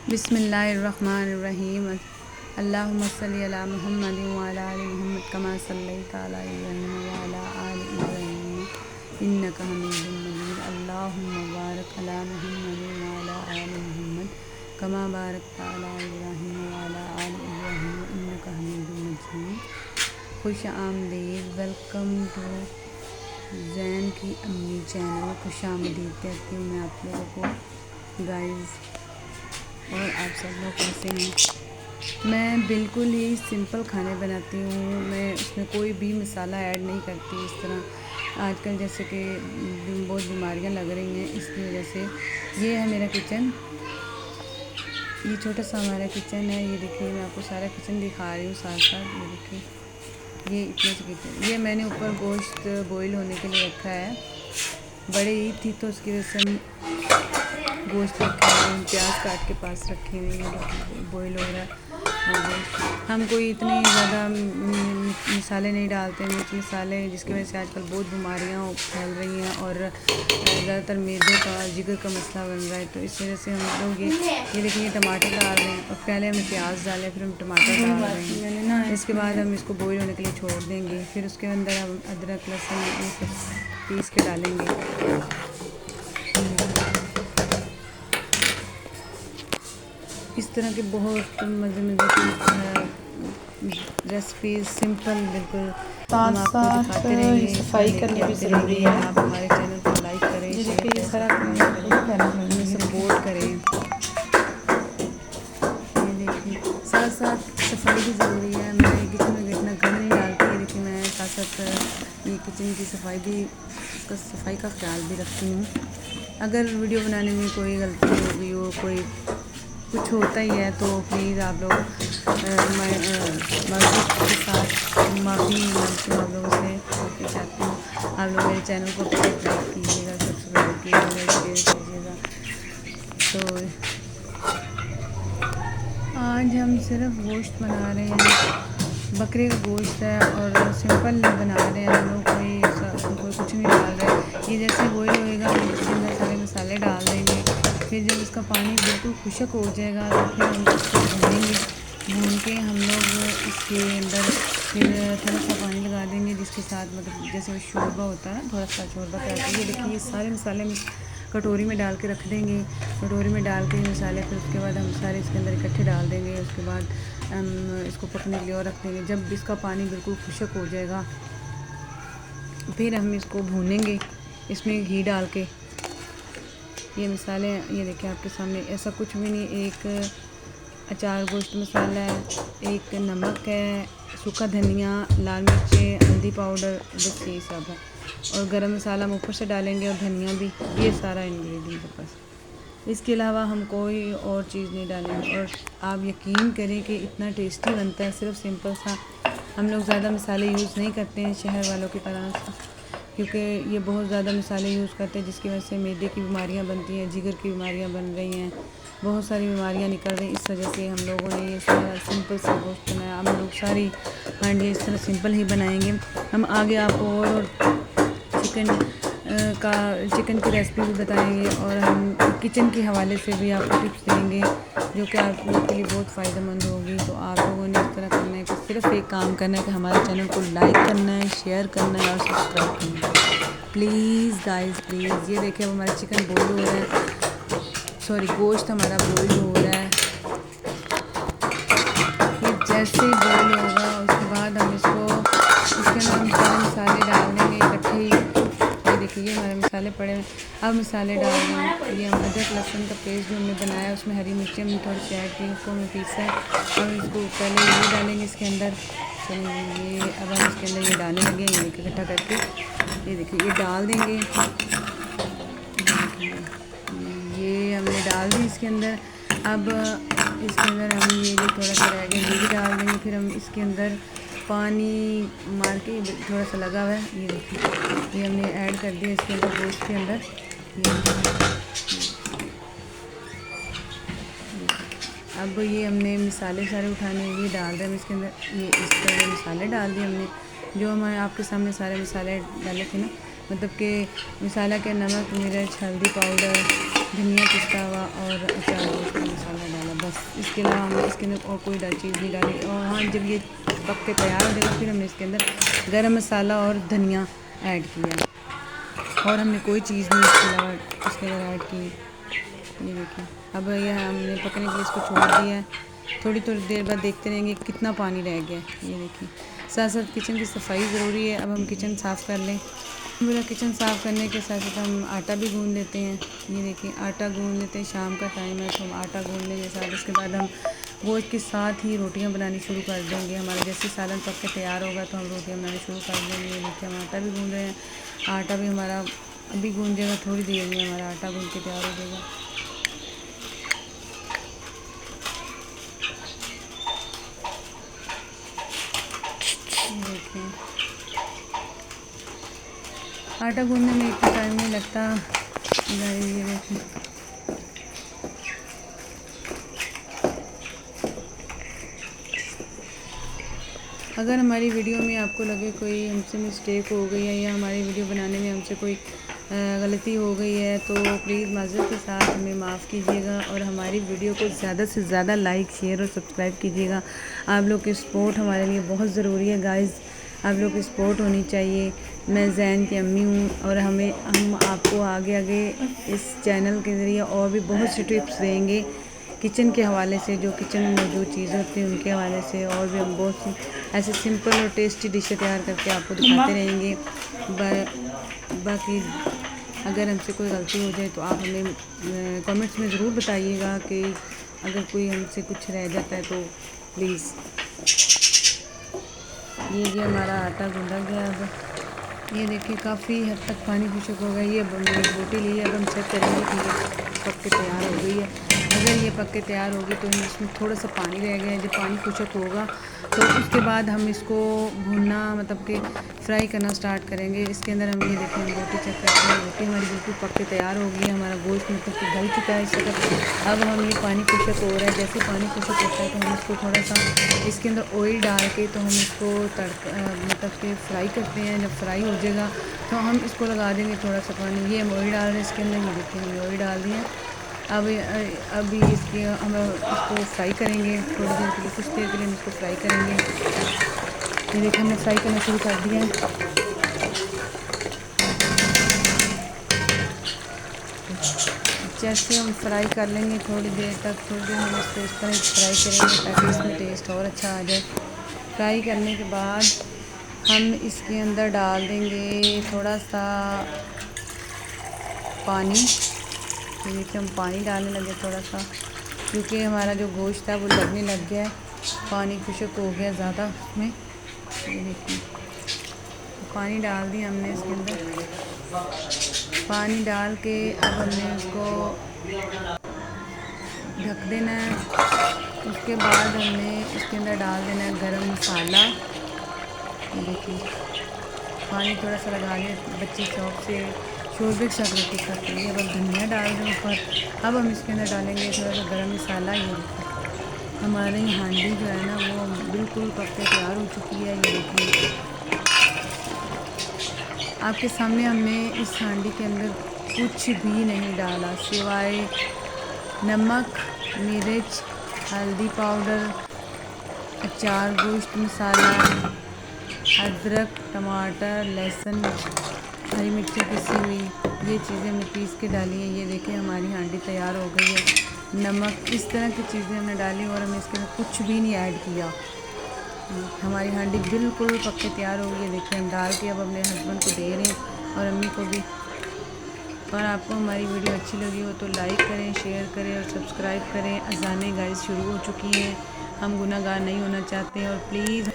बिस्मिल्लाहिर्रहमानिर्रहीम। अल्लाहुम्मा सल्लि अला मुहम्मद व अला आलि मुहम्मद कमा सल्लैता अला इब्राहीम व अला आलि इब्राहीम इन्नका हमीदुम मजीद। अल्लाहुम्मा बारिक अला मुहम्मद व अला आलि मुहम्मद कमा बारकता अला इब्राहीम व अला आलि इब्राहीम इन्नका हमीदुम मजीद। खुश आमदीद, वेलकम टू जैन की अम्मी चैनल। खुश आमदीद कहती हूँ मैं आप लोगों को गाइज़। और आप सब लोग कैसे हैं? मैं बिल्कुल ही सिंपल खाने बनाती हूँ। मैं उसमें कोई भी मसाला ऐड नहीं करती। इस तरह आजकल जैसे कि बहुत बीमारियाँ लग रही हैं, इसकी वजह से। ये है मेरा किचन, ये छोटा सा हमारा किचन है। ये देखिए, मैं आपको सारा किचन दिखा रही हूँ साथ साथ। ये देखिए, ये इतने से किचन। ये मैंने ऊपर गोश्त बॉईल होने के लिए रखा है। बड़ी ईद थी तो उसकी वजह से गोश्त रखे हुए हैं, प्याज काट के पास रखे हुए हैं, बॉईल हो रहा है। हम कोई इतने ज़्यादा मसाले नहीं डालते, मिर्च मसाले, जिसकी वजह से आजकल बहुत बीमारियाँ फैल रही हैं और ज़्यादातर मैदे का जिगर का मसला बन रहा है। तो इस वजह से हम लोग ये देखिए, ये टमाटर डाल रहे हैं और पहले हमने प्याज डाले, फिर हम टमाटर डाल रहे हैं। इसके बाद हम इसको बॉईल होने के लिए छोड़ देंगे। फिर उसके अंदर हम अदरक लहसुन ये सब पीस के डालेंगे। इस तरह के बहुत मज़े की रेसिपीज सिंपल बिल्कुल हम आपको दिखाते रहेंगे। सफाई करनी भी ज़रूरी है। आप हमारे चैनल को लाइक करें, शेयर करें, सपोर्ट करें। ये देखिए, साथ साथ सफाई भी ज़रूरी है। मैं किचन में इतना गंद नहीं डालती। ये देखिए, मैं साथ साथ ये किचन की सफाई का ख्याल भी रखती हूँ। अगर वीडियो बनाने में कोई गलती हो गई हो, कोई कुछ होता ही है, तो प्लीज़ आप लोग के साथ माफ़ी मांगती हूँ आप लोगों से। माफ़ी चाहती हूँ। आप लोग मेरे चैनल को लाइक कीजिएगा, सब्सक्राइब कीजिएगा, शेयर कीजिएगा। तो आज हम सिर्फ गोश्त बना रहे हैं, बकरे का गोश्त है और सिंपल बना रहे हैं हम लोग। कोई कुछ नहीं डाल रहे। ये जैसे बॉईल होएगा, हम इसके अंदर सारे मसाले डाल देंगे। फिर जब इसका पानी बिल्कुल खुश्क हो जाएगा तो फिर हम इसको भूनेंगे। भून के हम लोग इसके अंदर फिर थोड़ा सा पानी लगा देंगे, जिसके साथ मतलब जैसे शोरबा होता है, थोड़ा सा शोरबा करके। ये देखिए, ये सारे मसाले कटोरी में डाल के रख देंगे। कटोरी में डाल के मसाले, फिर उसके बाद हम सारे इसके अंदर इकट्ठे डाल देंगे। उसके बाद हम इसको पकने के लिए और रख देंगे। जब इसका पानी बिल्कुल खुश्क हो जाएगा, फिर हम इसको भूनेंगे इसमें घी डाल के। ये मसाले, ये देखिए आपके सामने, ऐसा कुछ भी नहीं। एक अचार गोश्त मसाला है, एक नमक है, सूखा धनिया, लाल मिर्चें, हल्दी पाउडर, बस यही सब है। और गरम मसाला हम ऊपर से डालेंगे और धनिया भी। ये सारा इंग्रेडिएंट है बस। इसके अलावा हम कोई और चीज़ नहीं डालेंगे। और आप यकीन करें कि इतना टेस्टी बनता है, सिर्फ सिंपल सा। हम लोग ज़्यादा मसाले यूज़ नहीं करते हैं शहर वालों की तरह से, क्योंकि ये बहुत ज़्यादा मसाले यूज़ करते हैं, जिसकी वजह से मैदे की बीमारियां बनती हैं, जिगर की बीमारियां बन रही हैं, बहुत सारी बीमारियां निकल रही हैं। इस वजह से हम लोगों ने ये सारा सिंपल सा गोश्त बनाया। हम लोग सारी हांडी इस तरह सिंपल ही बनाएंगे। हम आगे आपको और चिकन की रेसिपी भी बताएंगे और हम किचन के हवाले से भी आपको टिप्स देंगे, जो कि आप लोगों के लिए बहुत फ़ायदेमंद होगी। तो आप लोगों ने इस तरह करना है कि सिर्फ एक काम करना है कि हमारे चैनल को लाइक करना है, शेयर करना है और सब्सक्राइब करना है। Please guys, please. ये देखिए, अब हमारा चिकन बॉईल हो रहा है, सॉरी गोश्त हमारा बॉईल हो रहा है। ये जैसे ही बॉईल होगा, उसके बाद हम इसके अंदर हम सारे मसाले डाल देंगे इकट्ठे ही। ये देखिए, ये हमारे मसाले पड़े हैं। अब मसाले डाल दें। ये हम अदरक लहसुन का पेस्ट जो हमने बनाया, उसमें हरी मिर्ची हमने थोड़ी सी ऐड की, उसको हमें पीसा है। और इसको पहले ये डालेंगे इसके अंदर। तो ये अब हम इसके अंदर ये डालने लगे हैं, ये इकट्ठा करके। ये देखिए, ये डाल देंगे। ये हमने डाल दी इसके अंदर। अब इसके अंदर हम ये जो थोड़ा सा रह गया ये भी डाल देंगे। फिर हम इसके अंदर पानी मार के, थोड़ा सा लगा हुआ है, ये देखिए, ये हमने ऐड कर दिया इसके अंदर, गोश्त के अंदर। अब ये हमने मसाले सारे उठाने ये डाल रहे हैं इसके अंदर। ये इस तरह मसाले डाल दिए हमने, जो हमारे आपके सामने सारे मसाले डाले थे ना, मतलब कि मसाला के नमक, मिर्च, हल्दी पाउडर, धनिया पिसा हुआ और अचार गोश्त का मसाला डाला। इसके अलावा हमने इसके अंदर और कोई चीज़ नहीं डाली। और हाँ, जब ये पक के तैयार हो जाएगा फिर हमने इसके अंदर गरम मसाला और धनिया ऐड किया और हमने कोई चीज़ नहीं इसके अलावा इसके अंदर ऐड की। ये देखिए, अब ये हमने पकने के लिए इसको छोड़ दिया है। थोड़ी देर बाद देखते रहेंगे कितना पानी रह गया है। ये देखिए, साथ साथ किचन की सफाई ज़रूरी है। अब हम किचन साफ़ कर लें। मेरा किचन साफ़ करने के साथ साथ हम आटा भी गूँध लेते हैं। ये देखिए, आटा गूँध लेते हैं। शाम का टाइम है तो हम आटा गूँध लेंगे साथ। इसके बाद हम गोश्त के साथ ही रोटियां बनानी शुरू कर देंगे। हमारा जैसे सालन पक के तैयार होगा तो हम रोटियां बनानी शुरू कर देंगे। ये देखिए, हम आटा भी गूँध रहे हैं। आटा भी हमारा अभी गूँध जाएगा, थोड़ी देर में हमारा आटा गूँध के तैयार हो जाएगा। देखिए, आटा गूँधने में इतना टाइम नहीं लगता। ये देखिए, अगर हमारी वीडियो में आपको लगे कोई हमसे मिस्टेक हो गई है या हमारी वीडियो बनाने में हमसे कोई गलती हो गई है तो प्लीज़ माज़रत के साथ हमें माफ़ कीजिएगा और हमारी वीडियो को ज़्यादा से ज़्यादा लाइक, शेयर और सब्सक्राइब कीजिएगा। आप लोग की सपोर्ट हमारे लिए बहुत ज़रूरी है गाइज़, आप लोग की सपोर्ट होनी चाहिए। मैं ज़ैन की अम्मी हूँ और हम आपको आगे आगे इस चैनल के ज़रिए और भी बहुत सी टिप्स देंगे किचन के हवाले से, जो किचन में मौजूद चीज़ें होती हैं उनके हवाले से, और भी हम बहुत सी ऐसे सिंपल और टेस्टी डिशें तैयार करके आपको दिखाते रहेंगे। बाकी अगर हमसे कोई गलती हो जाए तो आप हमें कमेंट्स में ज़रूर बताइएगा कि अगर कोई हमसे कुछ रह जाता है तो प्लीज़। ये हमारा आटा गूंदा गया। अब ये देखिए, काफ़ी हद तक पानी खुशक हो गया। ये बोटी ली है, अब हम चेक करेंगे कि ये पक के तैयार हो गई है। अगर ये पक के तैयार होगी तो इसमें थोड़ा सा पानी रह गया है। जब पानी खुशक होगा तो उसके बाद हम इसको भूनना मतलब कि फ्राई करना स्टार्ट करेंगे। इसके अंदर हम ये देखें, हम रोटी चेक करते हैं। रोटी हमारी बिल्कुल पक के तैयार हो गई है। हमारा गोश्त मतलब कि गल चुका है इस वक्त। अब हम ये पानी खुशक हो रहा है, जैसे पानी खुशक होता है तो हम इसको थोड़ा सा इसके अंदर ऑयल डाल के तो हम इसको मतलब कि फ्राई करते हैं। जब फ्राई हो जाएगा तो हम इसको लगा देंगे थोड़ा सा पानी। ये हम ऑयल डाल रहे हैं इसके अंदर। ये देखिए, हमने ऑयल डाल दिया। अभी इसके हम इसको फ्राई करेंगे थोड़ी देर के लिए, कुछ देर के लिए हम इसको फ्राई करेंगे। ये देखिए, हमने फ्राई करना शुरू कर दिया है। जैसे हम फ्राई कर लेंगे थोड़ी देर तक, थोड़ी देर हम इसको इस तरह फ्राई करेंगे ताकि इसमें टेस्ट और अच्छा आ जाए। फ्राई करने के बाद हम इसके अंदर डाल देंगे थोड़ा सा पानी। तो नीचे हम पानी डालने लगे थोड़ा सा, क्योंकि हमारा जो गोश्त है वो लगने लग गया है, पानी खुशक हो गया ज़्यादा उसमें। ये देखिए, पानी डाल दिया हमने इसके अंदर। पानी डाल के अब हमने उसको ढक देना है। उसके बाद हमने इसके अंदर डाल देना है गरम मसाला। ये देखिए, पानी थोड़ा सा लगा लिया, बच्चे शौक से शोरबे के साथ रोटी खाते हैं। अब धनिया डाल दें ऊपर। अब हम इसके अंदर डालेंगे थोड़ा सा गरम मसाला। ये देखिए, हमारी हांडी जो है ना वो बिल्कुल पक के तैयार हो चुकी है। ये देखिए, आपके सामने हमने इस हांडी के अंदर कुछ भी नहीं डाला सिवाय नमक, मिर्च, हल्दी पाउडर, अचार, गोश्त मसाला, अदरक, टमाटर, लहसुन, हरी मिर्ची पिसी हुई, ये चीज़ें हमने पीस के डाली है। ये देखिए, हमारी हांडी तैयार हो गई है। नमक, इस तरह की चीज़ें हमने डाली और हमने इसके अंदर कुछ भी नहीं ऐड किया। हमारी हांडी बिल्कुल पक के तैयार हो गई है। देखिए, हम डाल के अब अपने हस्बैंड को दे रहे हैं और अम्मी को भी। और आपको हमारी वीडियो अच्छी लगी हो तो लाइक करें, शेयर करें और सब्सक्राइब करें। अज़ानें गाइस शुरू हो चुकी हैं, हम गुनाहगार नहीं होना चाहते और प्लीज़